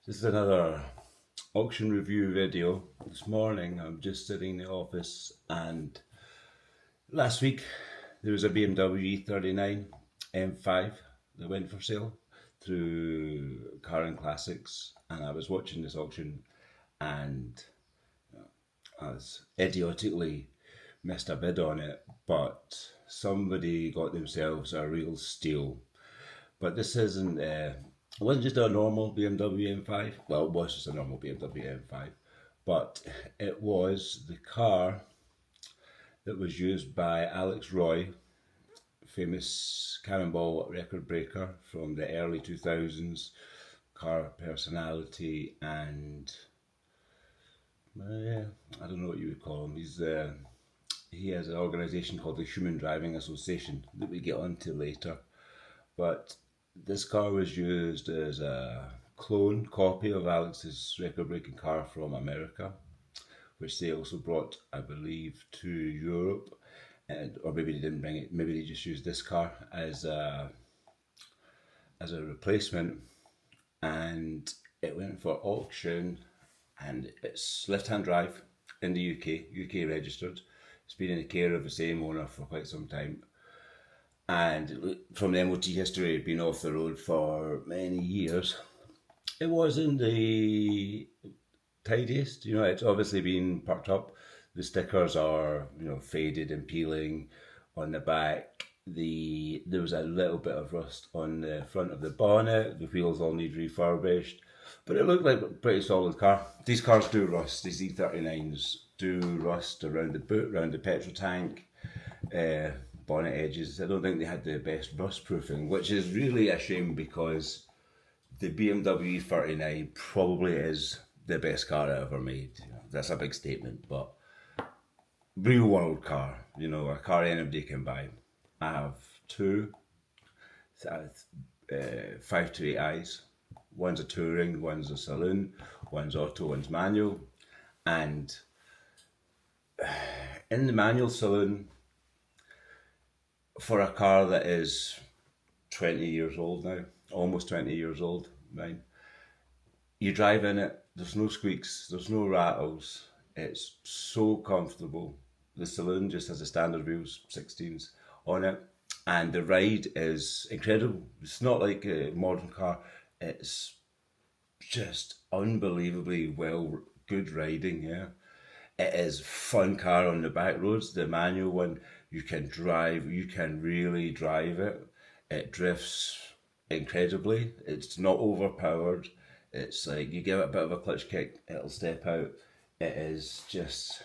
This is another auction review video. This morning I'm just sitting in the office and last week there was a BMW E39 M5 that went for sale through Car and Classics, and I was watching this auction and I was idiotically missed a bid on it, but somebody got themselves a real steal. But this isn't. It wasn't just a normal BMW M5. Well, it was just a normal BMW M5, but it was the car that was used by Alex Roy, famous Cannonball record breaker from the early 2000s, car personality, and I don't know what you would call him. He has an organisation called the Human Driving Association that we get onto later. But this car was used as a clone copy of Alex's record-breaking car from America, which they also brought, I believe, to Europe, or maybe they didn't bring it. Maybe they just used this car as a replacement, and it went for auction. And it's left-hand drive in the UK registered. It's been in the care of the same owner for quite some time. And from the MOT history, it had been off the road for many years. It wasn't the tidiest, it's obviously been parked up. The stickers are, faded and peeling on the back. There was a little bit of rust on the front of the bonnet. The wheels all need refurbished. But it looked like a pretty solid car. These cars do rust. These E39s do rust around the boot, around the petrol tank. Bonnet edges. I don't think they had the best rust proofing, which is really a shame because the BMW 39 probably is the best car ever made. That's a big statement, but real world car, a car anybody can buy. I have two 528i's. One's a touring, one's a saloon, one's auto, one's manual. And in the manual saloon, for a car that is 20 years old now, almost 20 years old, mine, you drive in it, there's no squeaks, there's no rattles, it's so comfortable. The saloon just has the standard wheels, 16s on it, and the ride is incredible. It's not like a modern car, it's just unbelievably good riding, yeah. It is fun car on the back roads. The manual one, you can really drive it. It drifts incredibly. It's not overpowered. It's like you give it a bit of a clutch kick, it'll step out. It is just,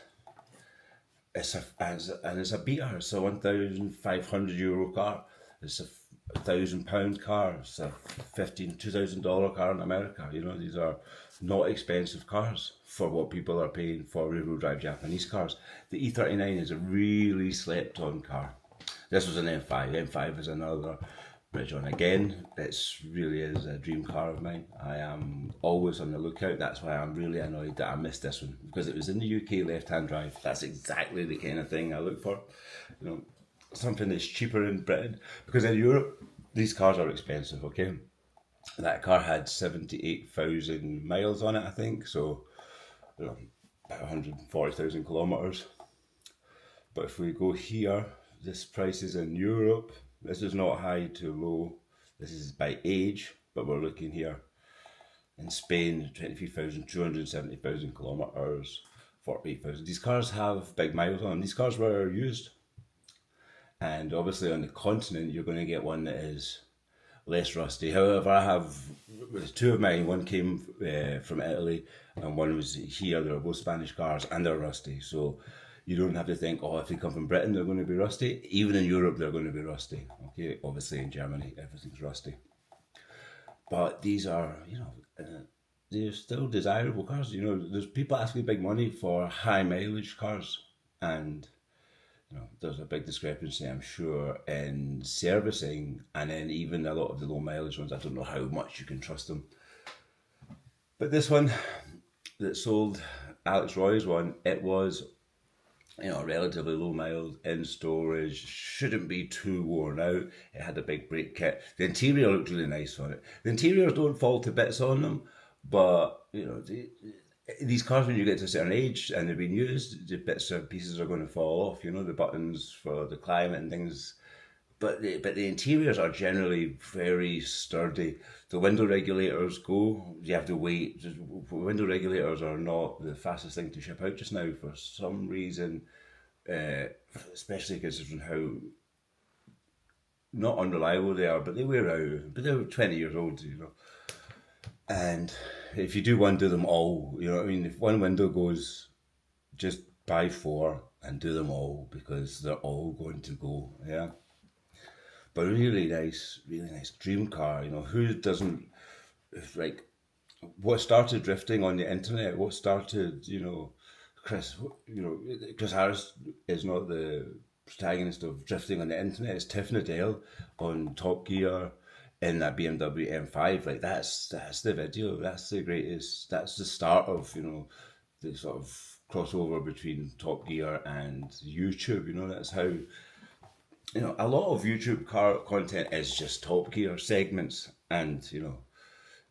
it's a beater. It's a €1,500 car. It's a £1,000 car. It's a $2,000 car in America. These are not expensive cars for what people are paying for rear-wheel drive Japanese cars. The E39 is a really slept-on car. This was an M5. M5 is another bridge on. Again, it really is a dream car of mine. I am always on the lookout. That's why I'm really annoyed that I missed this one, because it was in the UK left-hand drive. That's exactly the kind of thing I look for. Something that's cheaper in Britain, because in Europe these cars are expensive. Okay, that car had 78,000 miles on it, I think, so about 140,000 kilometers. But if we go here, this price is in Europe. This is not high to low, this is by age, but we're looking here in Spain, 23,270,000 kilometers, 48,000. These cars have big miles on them. These cars were used. And obviously on the continent, you're going to get one that is less rusty. However, I have two of mine. One came from Italy and one was here. They're both Spanish cars and they're rusty. So you don't have to think, if they come from Britain, they're going to be rusty. Even in Europe, they're going to be rusty. Okay, obviously in Germany, everything's rusty. But these are, they're still desirable cars. There's people asking big money for high mileage cars, and there's a big discrepancy, I'm sure, in servicing, and then even a lot of the low mileage ones, I don't know how much you can trust them. But this one that sold, Alex Roy's one, it was, relatively low miles, in storage, shouldn't be too worn out. It had a big brake kit. The interior looked really nice on it. The interiors don't fall to bits on them, But these cars, when you get to a certain age and they've been used, the bits and pieces are going to fall off. The buttons for the climate and things. But the interiors are generally very sturdy. The window regulators go. You have to wait. Window regulators are not the fastest thing to ship out just now for some reason, especially considering how not unreliable they are. But they wear out. But they're 20 years old, And if you do one, do them all. You know what I mean? If one window goes, just buy four and do them all because they're all going to go. Yeah. But really nice dream car. Who doesn't, like, what started drifting on the internet? What started, Chris Harris is not the protagonist of drifting on the internet. It's Tiff Needell on Top Gear in that BMW M5. Like, that's the video. That's the greatest. That's the start of, the sort of crossover between Top Gear and YouTube. That's how, a lot of YouTube car content is just Top Gear segments. And,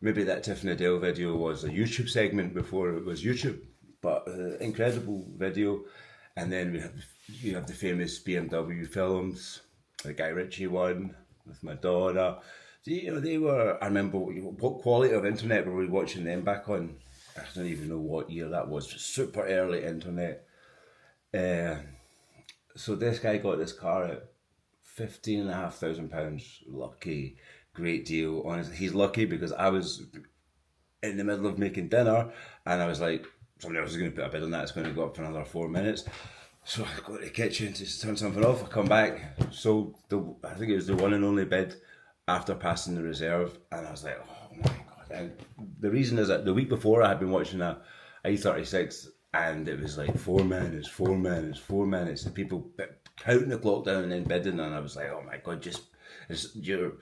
maybe that Tiff Needell video was a YouTube segment before it was YouTube. But incredible video. And then you have the famous BMW films, the Guy Ritchie one with Madonna. They were, I remember, what quality of internet were we watching them back on? I don't even know what year that was. Super early internet. So this guy got this car at £15,500. Lucky. Great deal. Honestly, he's lucky because I was in the middle of making dinner and I was like, somebody else is going to put a bid on that. It's going to go up for another 4 minutes. So I go to the kitchen to turn something off. I come back. So I think it was the one and only bid after passing the reserve. And I was like, oh my God. And the reason is that the week before I had been watching a E36 and it was like 4 minutes, 4 minutes, 4 minutes. And people counting the clock down and then bidding. And I was like, oh my God, you're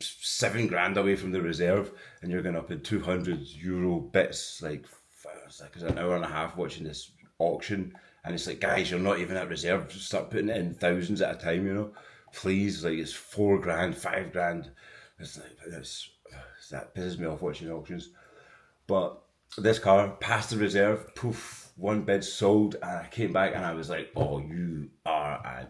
£7,000 away from the reserve and you're going up in €200 bits. Like, it was like an hour and a half watching this auction. And it's like, guys, you're not even at reserve. Just start putting it in thousands at a time, Please, like, it's £4,000, £5,000. It's like, that pisses me off watching auctions. But this car passed the reserve, poof, one bid sold, and I came back and I was like, oh, you are an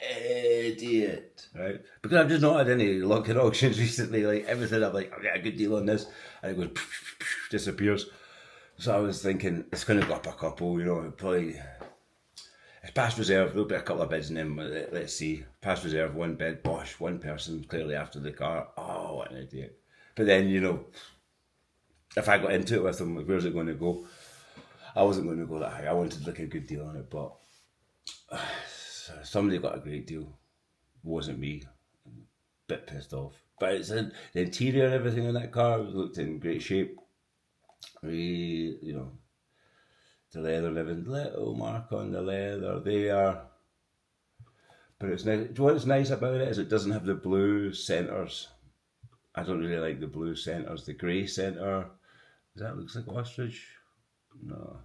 idiot, right? Because I've just not had any luck in auctions recently. Like, everything, I'm like, I'll get a good deal on this, and it goes, disappears. So I was thinking, it's going to go up a couple, probably. It's past reserve, there'll be a couple of bids in them, let's see. Past reserve, one bid, bosh, one person clearly after the car. Oh, what an idiot. But then, if I got into it with them, where's it going to go? I wasn't going to go that high. I wanted like a good deal on it, but somebody got a great deal. It wasn't me. Bit pissed off. But it's the interior and everything in that car looked in great shape. The leather, living little mark on the leather there. But it's nice. What's nice about it is it doesn't have the blue centres. I don't really like the blue centres. The grey centre, that looks like ostrich? No.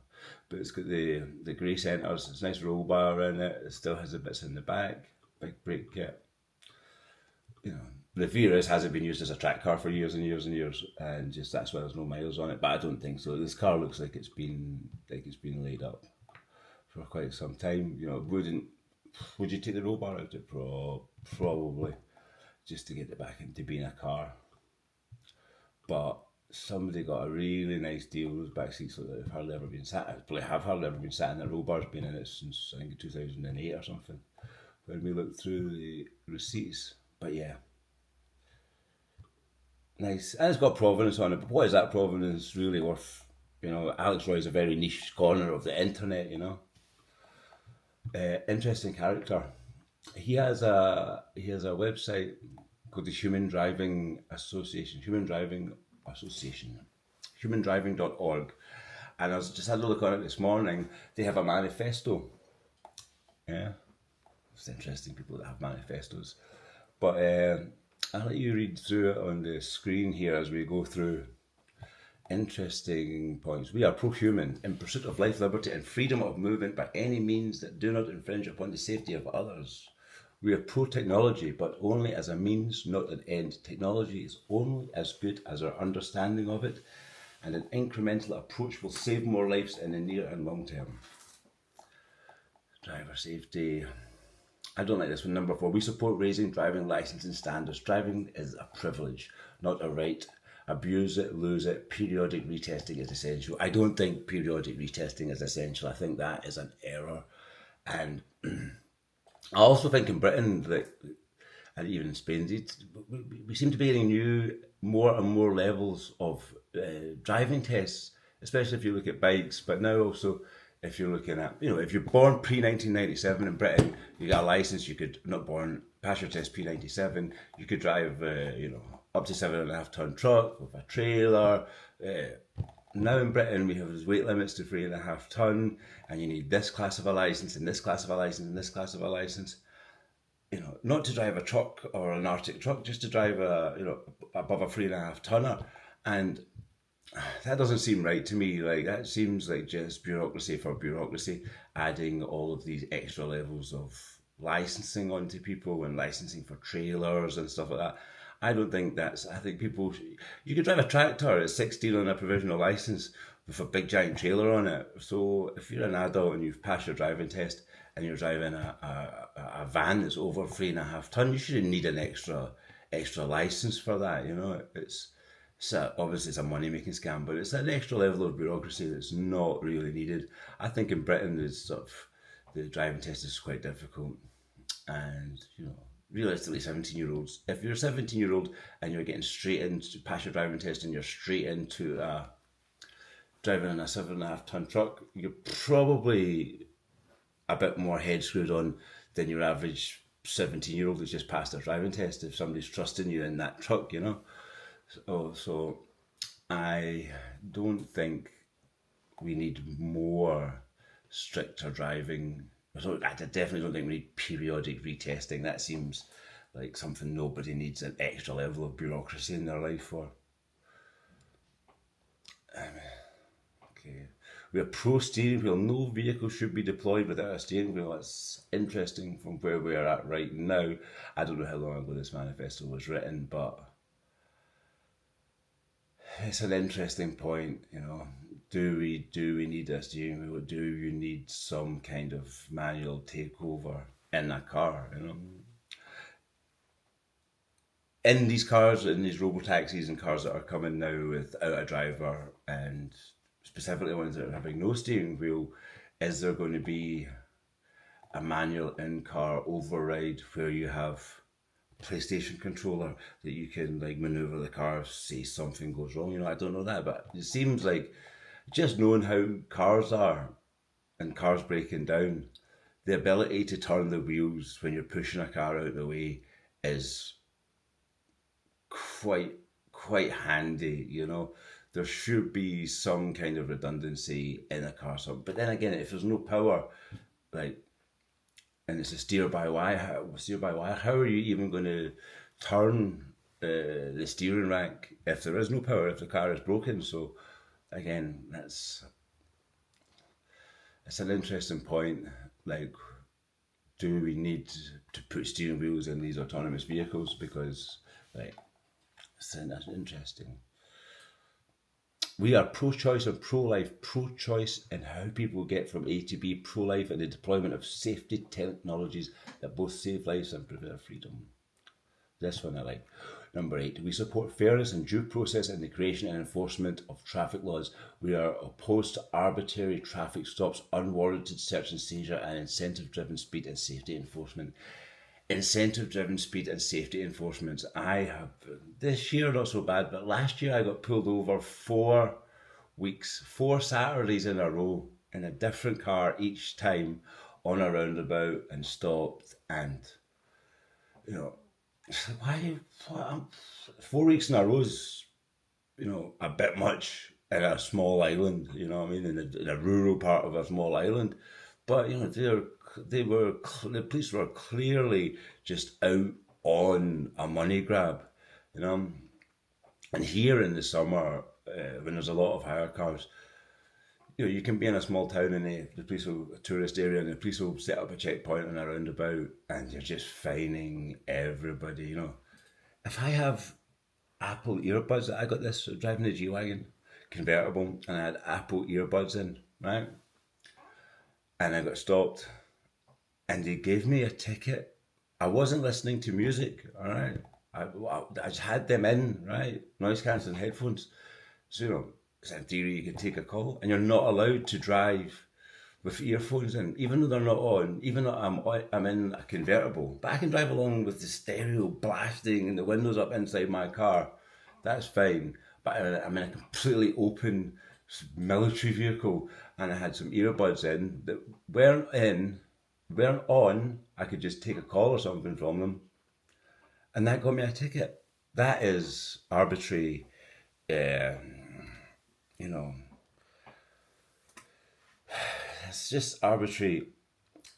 But it's got the grey centres. It's a nice roll bar in it. It still has the bits in the back. Big brake kit. The fear hasn't been used as a track car for years and years and years, and just that's why there's no miles on it. But I don't think so. This car looks like it's been laid up for quite some time. Would you take the roll bar out? Probably, just to get it back into being a car. But somebody got a really nice deal. Those back seats look like they've hardly ever been sat. I probably have hardly ever been sat in. That roll bar's been in it since I think 2008 or something. When we looked through the receipts, but yeah. Nice. And it's got provenance on it, but what is that provenance really worth? Alex Roy's a very niche corner of the internet, interesting character. He has a website called the Human Driving Association, humandriving.org. And I just had a look on it this morning. They have a manifesto. Yeah. It's interesting, people that have manifestos. But I'll let you read through it on the screen here as we go through. Interesting points. We are pro-human in pursuit of life, liberty and freedom of movement by any means that do not infringe upon the safety of others. We are pro-technology, but only as a means, not an end. Technology is only as good as our understanding of it, and an incremental approach will save more lives in the near and long term. Driver safety. I don't like this one. Number 4, we support raising driving licensing standards. Driving is a privilege, not a right. Abuse it, lose it. Periodic retesting is essential. I don't think periodic retesting is essential. I think that is an error. And I also think in Britain, and even in Spain, we seem to be getting more and more levels of driving tests, especially if you look at bikes, but now also if you're looking at, if you're born pre-1997 in Britain, you got a license, you could, not born, pass your test pre-97, you could drive, up to 7.5 ton truck with a trailer. Now in Britain, we have weight limits to 3.5 ton, and you need this class of a license, and this class of a license, and this class of a license. Not to drive a truck or an Arctic truck, just to drive above a 3.5 tonner. And that doesn't seem right to me. Like, that seems like just bureaucracy for bureaucracy, adding all of these extra levels of licensing onto people and licensing for trailers and stuff like that. I don't think I think people, you could drive a tractor at 16 on a provisional license with a big giant trailer on it. So if you're an adult and you've passed your driving test and you're driving a van that's over 3.5 ton, you shouldn't need an extra license for that. Obviously it's a money-making scam, but it's an extra level of bureaucracy that's not really needed. I think in Britain, the driving test is quite difficult, and realistically, 17-year-olds. If you're a 17-year-old and you're getting straight into pass your driving test and you're straight into driving in a 7.5 ton truck, you're probably a bit more head screwed on than your average 17-year-old who's just passed their driving test. If somebody's trusting you in that truck, So I don't think we need more stricter driving. I definitely don't think we need periodic retesting. That seems like something nobody needs an extra level of bureaucracy in their life for. Okay. We are pro steering wheel. No vehicle should be deployed without a steering wheel. That's interesting from where we are at right now. I don't know how long ago this manifesto was written, but it's an interesting point, Do we need a steering wheel? Do you need some kind of manual takeover in a car? In these cars, in these robo-taxis and cars that are coming now without a driver, and specifically ones that are having no steering wheel, is there going to be a manual in-car override where you have PlayStation controller that you can maneuver the car, say something goes wrong? I don't know that, but it seems like just knowing how cars are and cars breaking down, the ability to turn the wheels when you're pushing a car out of the way is quite handy. There should be some kind of redundancy in a car. But then again, if there's no power, and it's a steer by wire, how are you even going to turn the steering rack if there is no power, if the car is broken? So again, it's an interesting point. Do we need to put steering wheels in these autonomous vehicles? Because that's interesting. We are pro-choice and pro-life. Pro-choice in how people get from A to B. Pro-life in the deployment of safety technologies that both save lives and preserve freedom. This one I like. Number 8, we support fairness and due process in the creation and enforcement of traffic laws. We are opposed to arbitrary traffic stops, unwarranted search and seizure, and incentive-driven speed and safety enforcement. Incentive-driven speed and safety enforcement. I have, this year not so bad, but last year I got pulled over 4 Saturdays in a row in a different car each time on a roundabout, and stopped, and why 4 weeks in a row is a bit much in a small island, in a rural part of a small island. But the police were clearly just out on a money grab, And here in the summer, when there's a lot of hire cars, you can be in a small town and a tourist area, and the police will set up a checkpoint on a roundabout, and you're just fining everybody. If I have Apple earbuds, I got this driving a G-Wagon, convertible, and I had Apple earbuds in, right? And I got stopped, and they gave me a ticket. I wasn't listening to music, all right? I just had them in, right? Noise cancelling headphones. So, in theory, you can take a call, and you're not allowed to drive with earphones in, even though they're not on, even though I'm in a convertible. But I can drive along with the stereo blasting and the windows up inside my car. That's fine. But I'm in a completely open military vehicle, and I had some earbuds in that weren't on. I could just take a call or something from them, and that got me a ticket. That is arbitrary, uh, you know. It's just arbitrary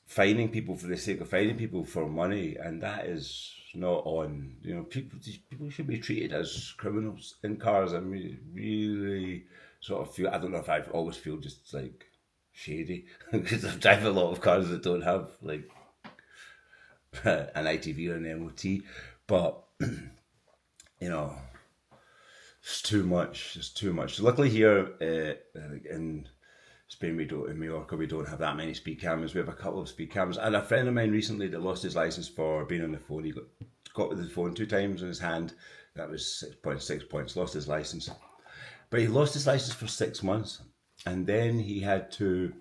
fining people for the sake of fining people for money, and that is not on. People should be treated as criminals in cars. I mean, really sort of feel. I don't know if I always feel just like shady because I've driven a lot of cars that don't have like an ITV or an MOT, but it's too much. It's too much. Luckily here in Spain, in Mallorca, we don't have that many speed cameras. We have a couple of speed cameras. And a friend of mine recently that lost his license for being on the phone. He got with the phone 2 times in his hand. That was 6.6 points. Lost his license. But he lost his license for 6 months. And then he had to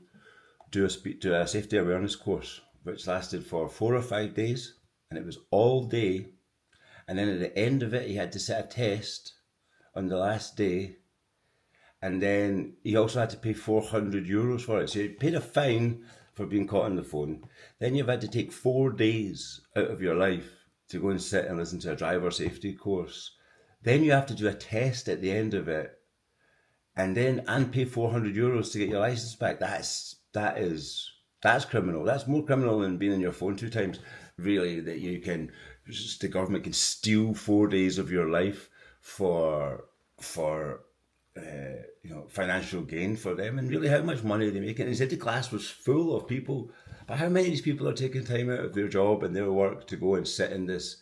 do a safety awareness course, which lasted for 4 or 5 days. And it was all day. And then at the end of it, he had to sit a test on the last day. And then he also had to pay €400 for it. So he paid a fine for being caught on the phone. Then you've had to take 4 days out of your life to go and sit and listen to a driver safety course. Then you have to do a test at the end of it, and pay €400 to get your license back. That's criminal. That's more criminal than being on your phone 2 times. Really, that the government can steal 4 days of your life for financial gain for them, and really how much money are they making? And he said the class was full of people, but how many of these people are taking time out of their job and their work to go and sit in this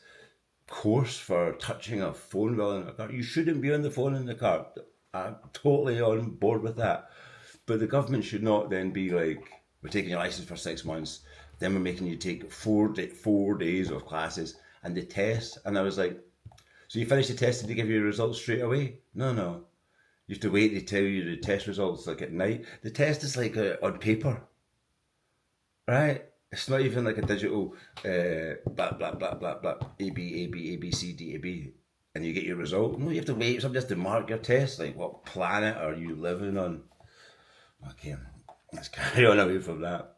course for touching a phone while in a car? You shouldn't be on the phone in the car. I'm totally on board with that, but the government should not then be like, we're taking your license for 6 months, then we're making you take 4 days of classes and the test. And I was like, so you finish the test and they give you your results straight away? No. You have to wait to tell you the test results like at night. The test is like on paper, right? It's not even like a digital blah blah blah blah blah A B C D A B, and you get your result. No, you have to wait. Somebody has to mark your test. Like, what planet are you living on? Okay, let's carry on away from that.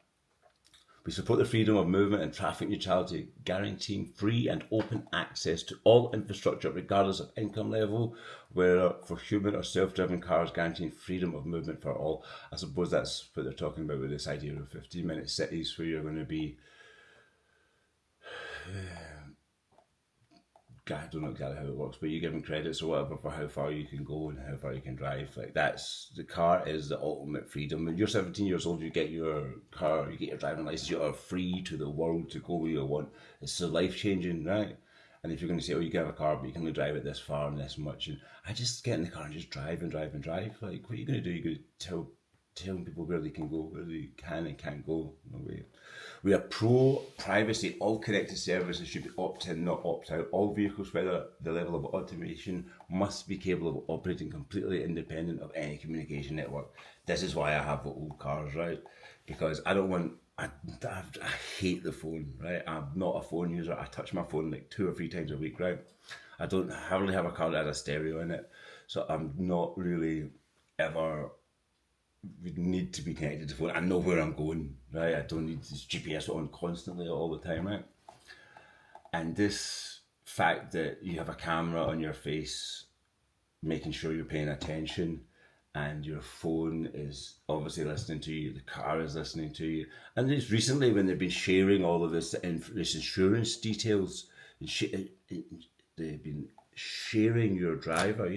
We support the freedom of movement and traffic neutrality, guaranteeing free and open access to all infrastructure, regardless of income level, whether for human or self-driven cars, guaranteeing freedom of movement for all. I suppose that's what they're talking about with this idea of 15-minute cities where you're going to be... I don't know exactly how it works, but you're given credits or whatever for how far you can go and how far you can drive. Like, the car is the ultimate freedom. When you're 17 years old, you get your car, you get your driving license, you are free to the world to go where you want. It's so life-changing, right? And if you're going to say, oh, you can have a car, but you can only drive it this far and this much, and I just get in the car and just drive and drive and drive. Like, what are you going to do? You're going to tell people where they can go, where they can and can't go. No way. We are pro-privacy. All connected services should be opt-in, not opt-out. All vehicles, whether the level of automation, must be capable of operating completely independent of any communication network. This is why I have the old cars, right? Because I don't want... I hate the phone, right? I'm not a phone user. I touch my phone like 2 or 3 times a week, right? I don't hardly have a car that has a stereo in it. So I'm not really ever... would need to be connected to the phone. I know where I'm going, right? I don't need this GPS on constantly all the time, right? And this fact that you have a camera on your face, making sure you're paying attention, and your phone is obviously listening to you, the car is listening to you. And it's recently when they've been sharing all of this insurance details, they've been sharing your driver,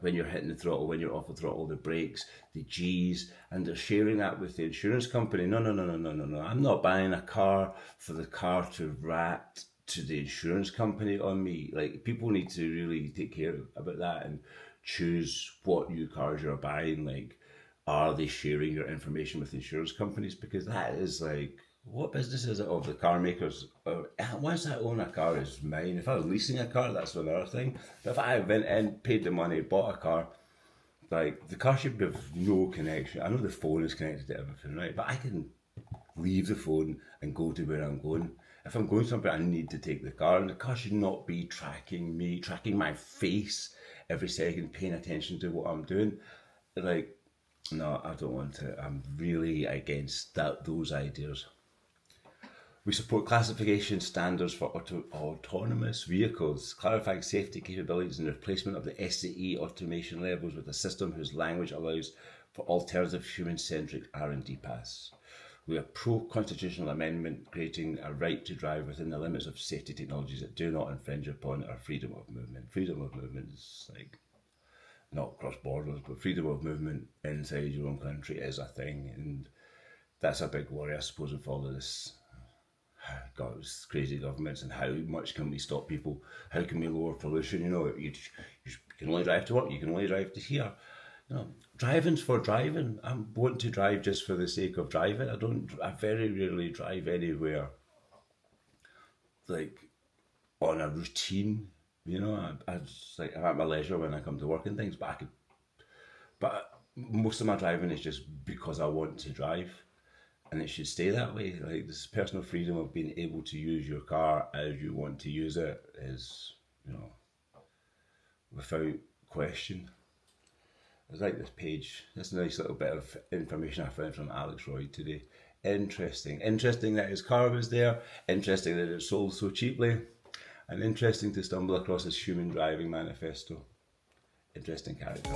when you're hitting the throttle, when you're off the throttle, the brakes, the G's, and they're sharing that with the insurance company. No. I'm not buying a car for the car to rat to the insurance company on me. Like, people need to really take care about that. And choose what new cars you're buying. Like, are they sharing your information with insurance companies? Because that is like, what business is it of the car makers? Once I own a car, it's mine. If I was leasing a car, that's another thing. But if I went in, paid the money, bought a car, like, the car should have no connection. I know the phone is connected to everything, right? But I can leave the phone and go to where I'm going. If I'm going somewhere, I need to take the car, and the car should not be tracking me, tracking my face every second, paying attention to what I'm doing. Like, no, I don't want to. I'm really against those ideas. We support classification standards for autonomous vehicles, clarifying safety capabilities and replacement of the SAE automation levels with a system whose language allows for alternative human-centric R&D paths. We are pro-constitutional amendment creating a right to drive within the limits of safety technologies that do not infringe upon our freedom of movement. Freedom of movement is like, not cross borders, but freedom of movement inside your own country is a thing, and that's a big worry, I suppose, with all of this. God, it's crazy governments, and how much can we stop people? How can we lower pollution? You know, you can only drive to work, you can only drive to here. You know, driving's for driving. I want to drive just for the sake of driving. I very rarely drive anywhere like on a routine. You know, I just, like, I'm at my leisure when I come to work and things, but most of my driving is just because I want to drive. And it should stay that way. Like, this personal freedom of being able to use your car as you want to use it is, you know, without question. I like this page. This nice little bit of information I found from Alex Roy today. Interesting. Interesting that his car was there. Interesting that it sold so cheaply. And interesting to stumble across his human driving manifesto. Interesting character.